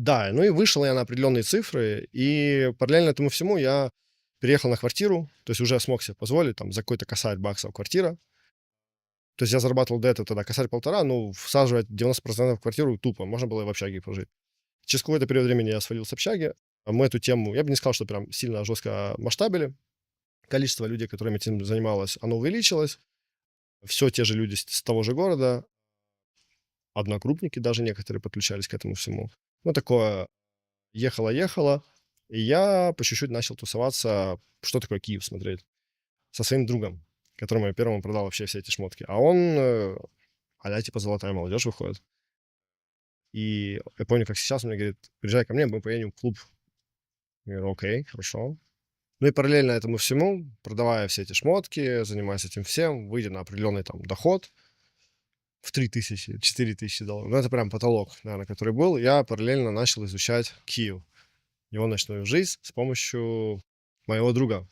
Да, ну и вышел я на определенные цифры, и параллельно этому всему я переехал на квартиру, то есть уже смог себе позволить там за какой-то косарь баксов квартира. То есть я зарабатывал до этого тогда косарь полтора, ну, всаживать 90% в квартиру тупо, можно было и в общаге прожить. Через какой-то период времени я свалил с общаги. Мы эту тему, я бы не сказал, что прям сильно жестко масштабили. Количество людей, которыми этим занималось, оно увеличилось. Все те же люди с того же города, одногруппники даже некоторые подключались к этому всему. Ну, такое ехало-ехало, и я по чуть-чуть начал тусоваться, что такое Киев смотреть, со своим другом, которому я первому продал вообще все эти шмотки. А он а типа золотая молодежь выходит. И я помню, как сейчас он мне говорит: приезжай ко мне, мы поедем в клуб. Я говорю: окей, хорошо. Ну и параллельно этому всему, продавая все эти шмотки, занимаясь этим всем, выйдя на определенный там доход в 3000, 4000 долларов, ну это прям потолок, наверное, который был, я параллельно начал изучать Киев, его ночную жизнь с помощью моего друга.